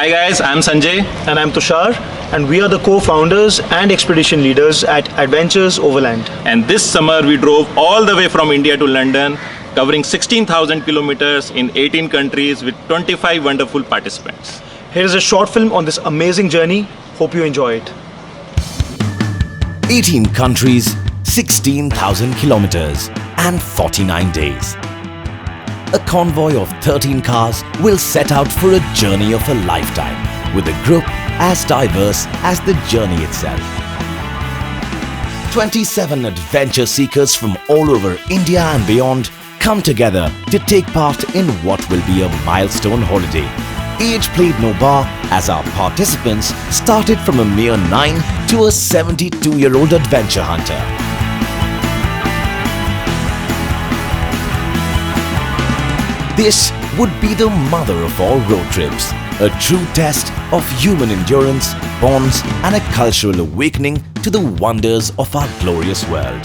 Hi guys, I'm Sanjay. And I'm Tushar, and we are the co-founders and expedition leaders at Adventures Overland. And this summer we drove all the way from India to London, covering 16,000 kilometers in 18 countries with 25 wonderful participants. Here is a short film on this amazing journey. Hope you enjoy it. 18 countries, 16,000 kilometers and 49 days. A convoy of 13 cars will set out for a journey of a lifetime with a group as diverse as the journey itself. 27 adventure seekers from all over India and beyond come together to take part in what will be a milestone holiday. Age played no bar as our participants started from a mere 9 to a 72-year-old adventure hunter. This would be the mother of all road trips, a true test of human endurance, bonds and a cultural awakening to the wonders of our glorious world.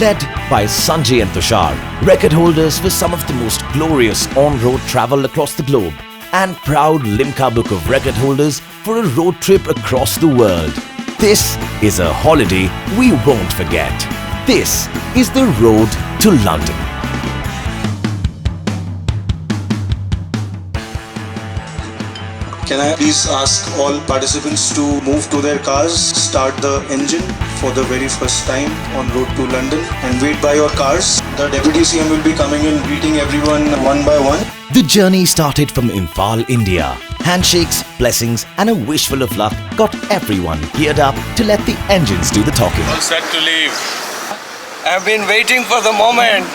Led by Sanjay and Tushar, record holders for some of the most glorious on-road travel across the globe, and proud Limca Book of Record holders for a road trip across the world. This is a holiday we won't forget. This is the road to London. Can I please ask all participants to move to their cars, start the engine for the very first time on road to London and wait by your cars. The Deputy CM will be coming in greeting everyone one by one. The journey started from Imphal, India. Handshakes, blessings and a wish full of luck got everyone geared up to let the engines do the talking. All set to leave. I've been waiting for the moment.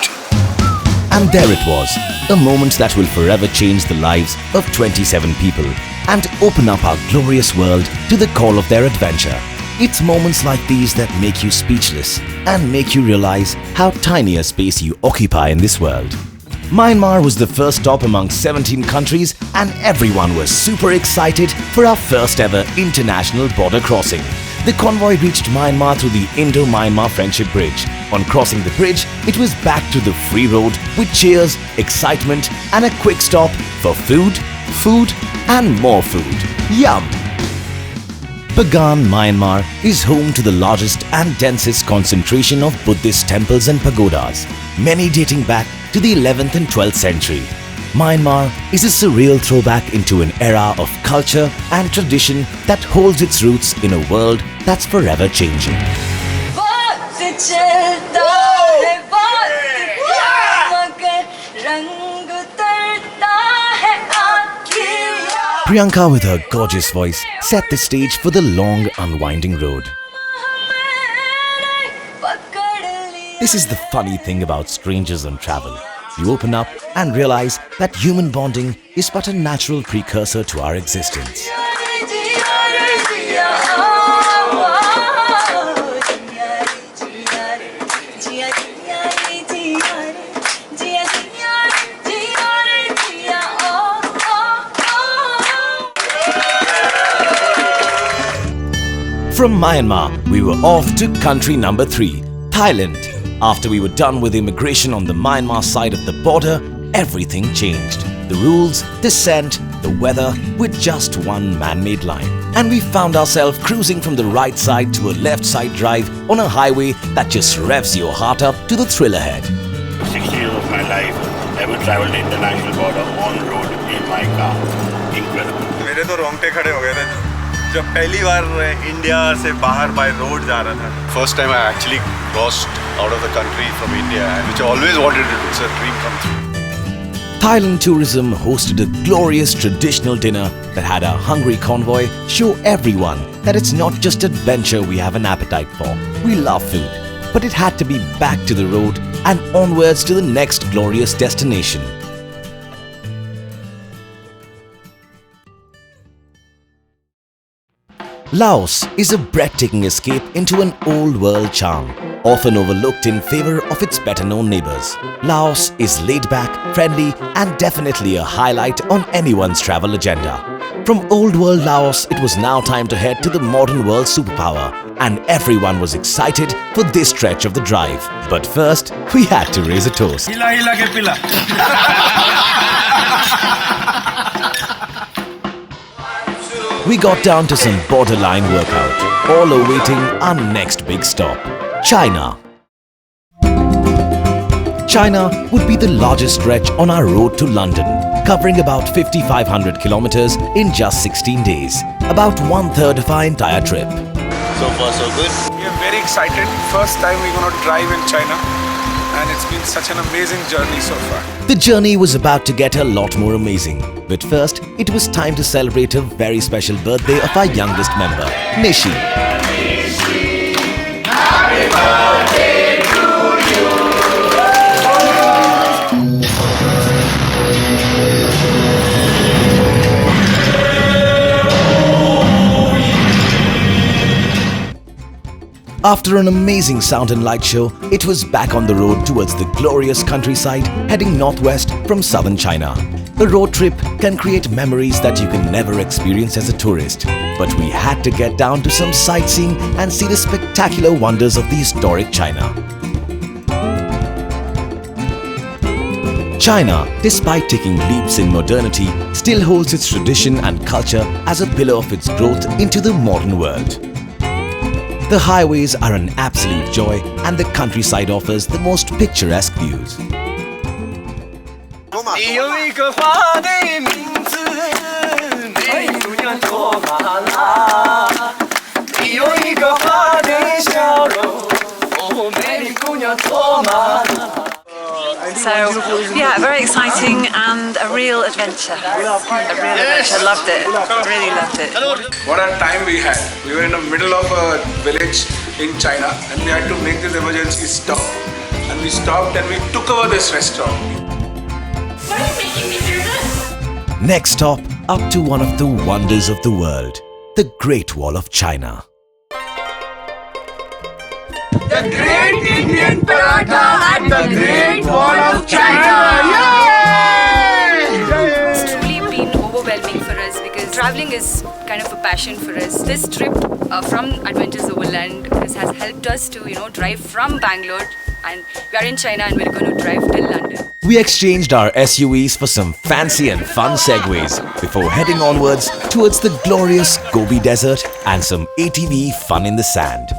And there it was, a moment that will forever change the lives of 27 people and open up our glorious world to the call of their adventure. It's moments like these that make you speechless and make you realize how tiny a space you occupy in this world. Myanmar was the first stop among 17 countries and everyone was super excited for our first ever international border crossing. The convoy reached Myanmar through the Indo-Myanmar Friendship Bridge. On crossing the bridge, it was back to the free road with cheers, excitement and a quick stop for food and more food. Yum! Bagan, Myanmar is home to the largest and densest concentration of Buddhist temples and pagodas, many dating back to the 11th and 12th century. Myanmar is a surreal throwback into an era of culture and tradition that holds its roots in a world that's forever changing. Priyanka, with her gorgeous voice, set the stage for the long, unwinding road. This is the funny thing about strangers on travel. You open up and realize that human bonding is but a natural precursor to our existence. From Myanmar, we were off to country number 3, Thailand. After we were done with immigration on the Myanmar side of the border, everything changed. The rules, the scent, the weather, with just one man-made line. And we found ourselves cruising from the right side to a left side drive on a highway that just revs your heart up to the thrill ahead. 60 years of my life, ever traveled the international border on road in my car. Incredible. मेरे तो रोंगटे खड़े हो गए थे जब पहली बार India से बाहर बाय रोड जा रहा था. First time I actually crossed out of the country from India, which I always wanted to do. It's a dream come true. Thailand Tourism hosted a glorious traditional dinner that had a hungry convoy show everyone that it's not just adventure we have an appetite for. We love food, but it had to be back to the road and onwards to the next glorious destination. Laos is a breathtaking escape into an old world charm, often overlooked in favor of its better-known neighbors. Laos is laid back, friendly and definitely a highlight on anyone's travel agenda. From old world Laos, it was now time to head to the modern world superpower, and everyone was excited for this stretch of the drive. But first, we had to raise a toast. Hila hila ke pila. We got down to some borderline workout, all awaiting our next big stop, China. China would be the largest stretch on our road to London, covering about 5,500 kilometers in just 16 days, about 1/3 of our entire trip. So far, so good. We are very excited. First time we're going to drive in China, and it's been such an amazing journey so far. The journey was about to get a lot more amazing. But first, it was time to celebrate a very special birthday of our youngest member, Nishi. Happy birthday to you. After an amazing sound and light show, it was back on the road towards the glorious countryside heading northwest from southern China. A road trip can create memories that you can never experience as a tourist. But we had to get down to some sightseeing and see the spectacular wonders of the historic China. China, despite taking leaps in modernity, still holds its tradition and culture as a pillar of its growth into the modern world. The highways are an absolute joy and the countryside offers the most picturesque views. 你有一个花的名字，美丽姑娘多玛拉。你有一个花的笑容，哦，美丽姑娘多玛拉。 So, yeah, very exciting and a real adventure. A real adventure. Loved it. Really loved it. What a time we had. We were in the middle of a village in China, and we had to make this emergency stop. And we stopped and we took over this restaurant. Why are you making me do this? Next stop, up to one of the wonders of the world, the Great Wall of China. The Great Indian Paratha at the Great Wall of China! Yay! It's truly been overwhelming for us because traveling is kind of a passion for us. This trip from Adventures Overland has helped us to, drive from Bangalore, and we are in China and we're going to drive till London. We exchanged our SUVs for some fancy and fun segways before heading onwards towards the glorious Gobi Desert and some ATV fun in the sand.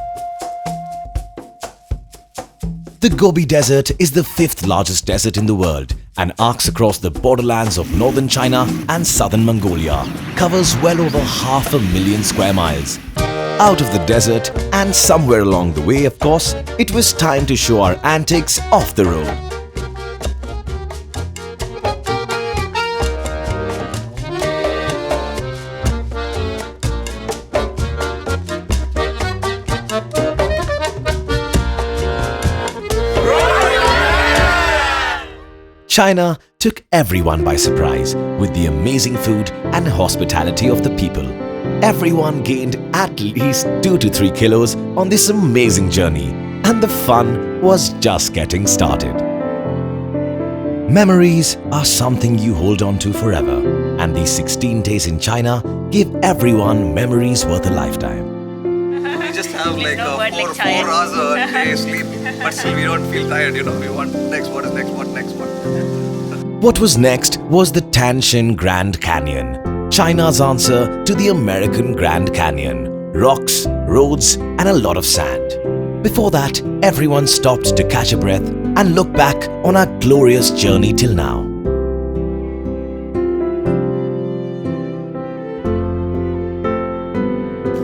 The Gobi Desert is the 5th largest desert in the world and arcs across the borderlands of northern China and southern Mongolia, covers well over 500,000 square miles. Out of the desert and somewhere along the way, of course, it was time to show our antics off the road. China took everyone by surprise with the amazing food and hospitality of the people. Everyone gained at least 2 to 3 kilos on this amazing journey, and the fun was just getting started. Memories are something you hold on to forever, and these 16 days in China give everyone memories worth a lifetime. We just have like 4 hours a day sleep, but still we don't feel tired, We want next, what is next, what next, what? What was next was the Tianshan Grand Canyon, China's answer to the American Grand Canyon. Rocks, roads, and a lot of sand. Before that, everyone stopped to catch a breath and look back on our glorious journey till now.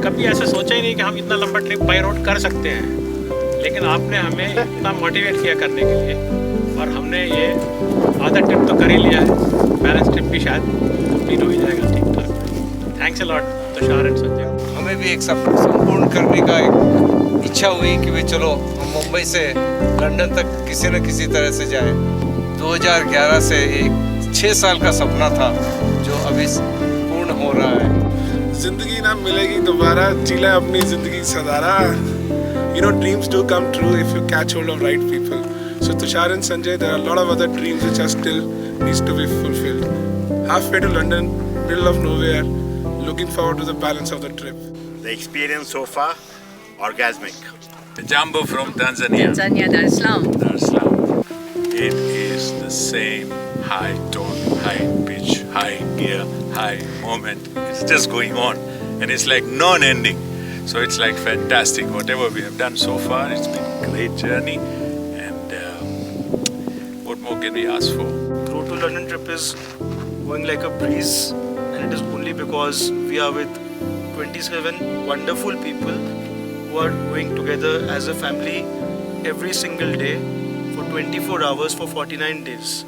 कभी ऐसा सोचा ही नहीं कि हम इतना लंबा trip by road कर सकते हैं, लेकिन आपने हमें इतना मोटिवेट किया करने के लिए और हमने ये आधा ट्रिप तो कर ही लिया है, बैलेंस ट्रिप भी शायद कंप्लीट हो ही जाएगा ठीक ठाक। Thanks a lot Tushar and Sanjay. हमें भी एक संपूर्ण करने का एक इच्छा हुई कि भाई चलो हम मुंबई से लंदन तक किसी न किसी तरह से जाए। 2011 से एक 6 साल का सपना था जो अभी पूर्ण हो रहा है। जिंदगी ना मिलेगी दोबारा, जीला अपनी जिंदगी सदारा। Dreams do come true if you catch hold of right people. So Tushar and Sanjay, there are a lot of other dreams which are still needs to be fulfilled. Halfway to London, middle of nowhere, looking forward to the balance of the trip. The experience so far, orgasmic. Jambu from Tanzania. Tanzania, Dar es Salaam. Dar es Salaam. It is the same high tone, high pitch, high gear, high moment. It's just going on, and it's like non-ending. So it's like fantastic. Whatever we have done so far, it's been a great journey. And what more can we ask for? The Road to London trip is going like a breeze, and it is only because we are with 27 wonderful people who are going together as a family every single day for 24 hours for 49 days.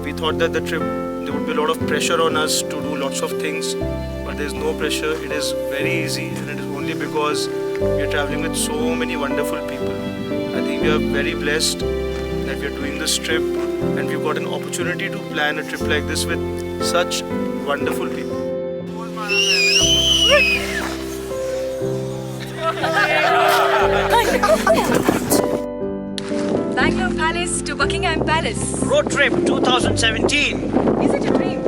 We thought that the trip, there would be a lot of pressure on us to do lots of things, but there's no pressure. It is very easy, and it is only because we are traveling with so many wonderful people. I think we are very blessed that we are doing this trip, and we've got an opportunity to plan a trip like this with such wonderful people. Bangalore Palace to Buckingham Palace. Road trip 2017. Is it a dream?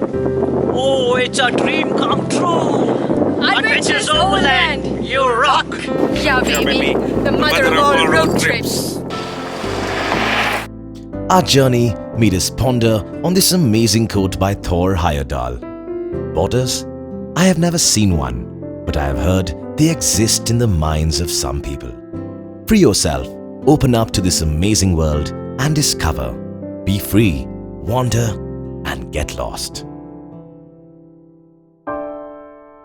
Oh, it's a dream come true. Adventures Overland. You rock. Yeah, baby. The mother of all road trips. Our journey made us ponder on this amazing quote by Thor Heyerdahl. Borders? I have never seen one, but I have heard they exist in the minds of some people. Free yourself, open up to this amazing world and discover. Be free, wander, and get lost.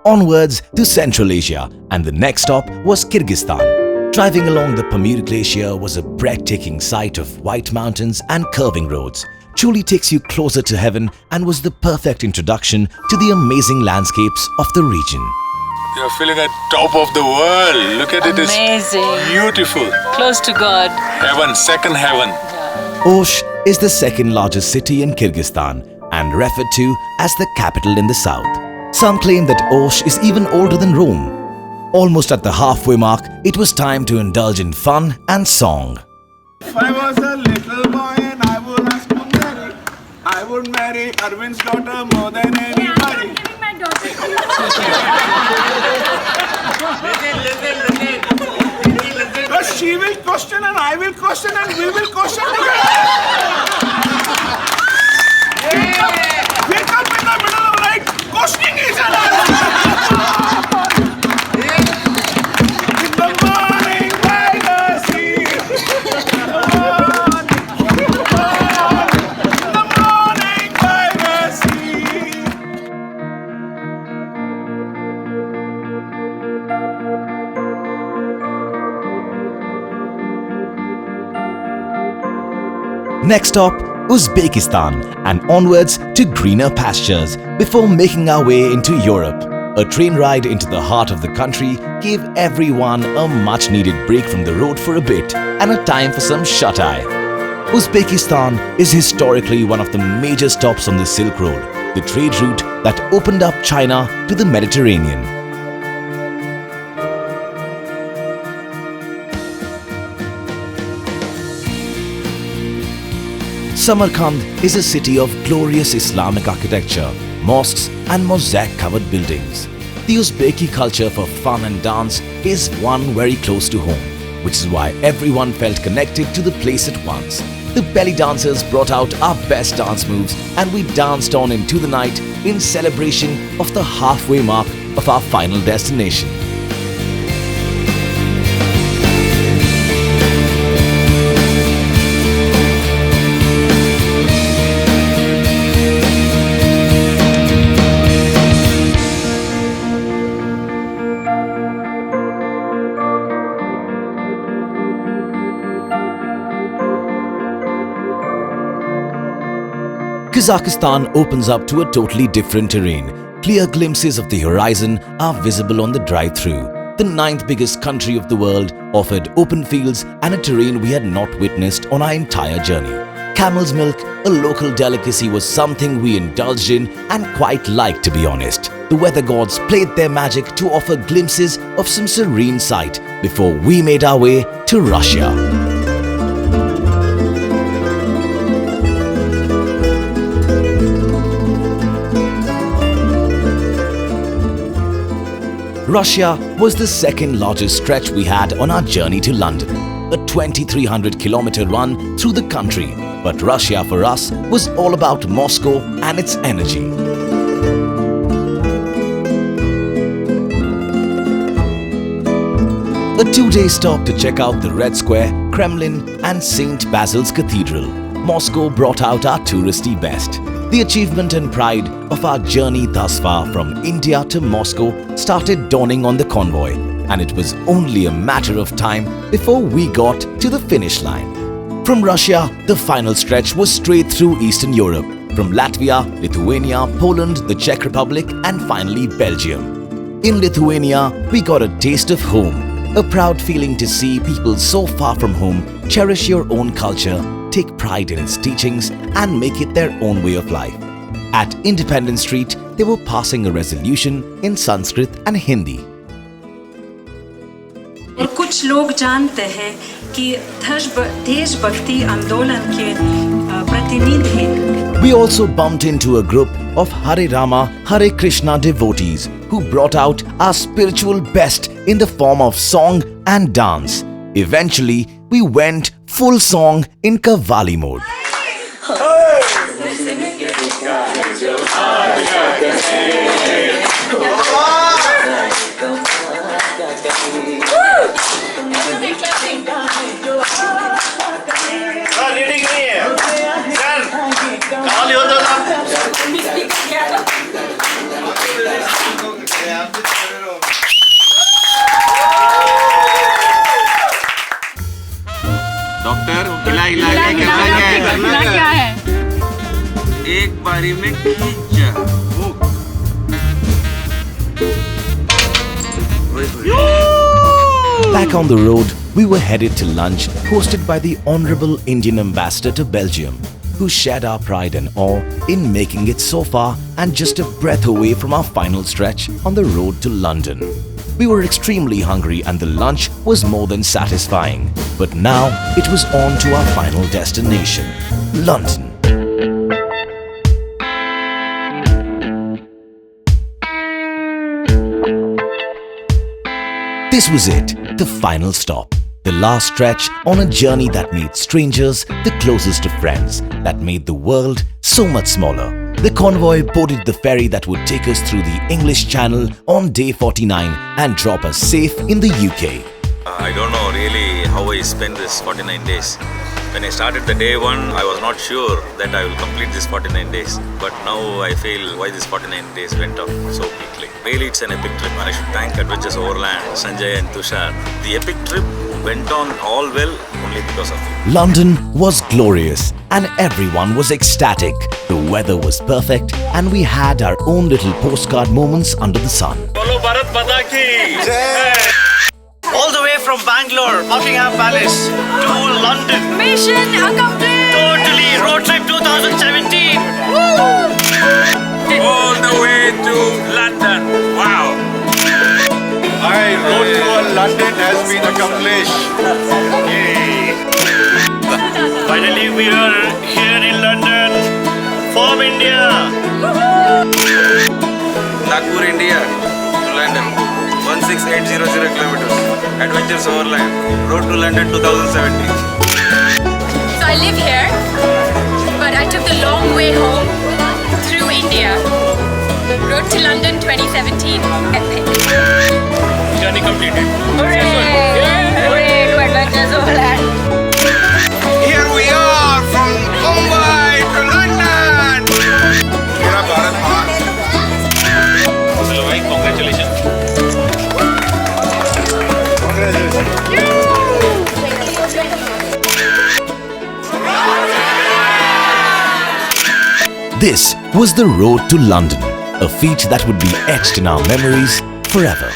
Onwards to Central Asia, and the next stop was Kyrgyzstan. Driving along the Pamir Glacier was a breathtaking sight of white mountains and curving roads. Truly takes you closer to heaven and was the perfect introduction to the amazing landscapes of the region. You're feeling at top of the world. Look at it, Amazing. it's beautiful. Close to God. Heaven, second heaven. Osh is the second largest city in Kyrgyzstan and referred to as the capital in the south. Some claim that Osh is even older than Rome. Almost at the halfway mark, it was time to indulge in fun and song. If I was a little boy and I would ask to marry, I would marry Arvind's daughter more than anybody. Listen. But she will question and I will question and we will question together. Wake up in the middle of the night, questioning each other. In the morning by the sea. In the morning by the sea. Next stop, Uzbekistan, and onwards to greener pastures before making our way into Europe. A train ride into the heart of the country gave everyone a much-needed break from the road for a bit and a time for some shut-eye. Uzbekistan is historically one of the major stops on the Silk Road, the trade route that opened up China to the Mediterranean. Samarkand is a city of glorious Islamic architecture, mosques and mosaic-covered buildings. The Uzbeki culture for fun and dance is one very close to home, which is why everyone felt connected to the place at once. The belly dancers brought out our best dance moves and we danced on into the night in celebration of the halfway mark of our final destination. Kazakhstan opens up to a totally different terrain. Clear glimpses of the horizon are visible on the drive-through. The 9th biggest country of the world offered open fields and a terrain we had not witnessed on our entire journey. Camel's milk, a local delicacy, was something we indulged in and quite liked, to be honest. The weather gods played their magic to offer glimpses of some serene sight before we made our way to Russia. Russia was the second largest stretch we had on our journey to London, a 2,300-kilometer run through the country. But Russia for us was all about Moscow and its energy. A 2-day stop to check out the Red Square, Kremlin and St. Basil's Cathedral. Moscow brought out our touristy best. The achievement and pride of our journey thus far from India to Moscow started dawning on the convoy, and it was only a matter of time before we got to the finish line. From Russia, the final stretch was straight through Eastern Europe, from Latvia, Lithuania, Poland, the Czech Republic and finally Belgium. In Lithuania, we got a taste of home, a proud feeling to see people so far from home cherish your own culture, take pride in its teachings and make it their own way of life. At Independence Street, they were passing a resolution in Sanskrit and Hindi. और कुछ लोग जानते हैं कि देशभक्ति आंदोलन के प्रतिनिधि हैं. We also bumped into a group of Hare Rama, Hare Krishna devotees who brought out our spiritual best in the form of song and dance. Eventually, we went full song in Qawwali mode. क्या है? एक बारी में खींचा। Back on the road, we were headed to lunch hosted by the Honorable Indian Ambassador to Belgium, who shared our pride and awe in making it so far and just a breath away from our final stretch on the road to London. We were extremely hungry and the lunch was more than satisfying. But now it was on to our final destination, London. This was it, the final stop. The last stretch on a journey that made strangers the closest of friends, that made the world so much smaller. The convoy boarded the ferry that would take us through the English Channel on day 49 and drop us safe in the UK. I don't know really how I spent this 49 days. When I started the day one, I was not sure that I will complete this 49 days. But now I feel why this 49 days went off so quickly. Really, it's an epic trip, and I should thank Adventures Overland, Sanjay and Tushar. The epic trip went on all well only because of you. London was glorious and everyone was ecstatic. The weather was perfect and we had our own little postcard moments under the sun. Bolo Bharat Mata ki Jai! All the way from Bangalore, Buckingham Palace to London. Mission accomplished! Totally road trip 2017. Woo! All the way to London. Wow. My road to London has been accomplished. Yay. Finally, we are here in London from India. Nagpur, India to London, 16800 kilometers. Adventures Overland, road to London 2017. So I live here, but I took the long way home through India. Road to London 2017, epic. Journey completed. Hooray! Hooray to Adventures Overland. Here we are from Mumbai to London. Mera Bharat Maan. Hello, bhai. Congratulations. This was the road to London, a feat that would be etched in our memories forever.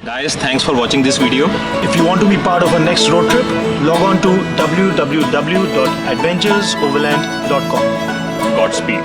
Guys, thanks for watching this video. If you want to be part of our next road trip, log on to www.adventuresoverland.com. Godspeed.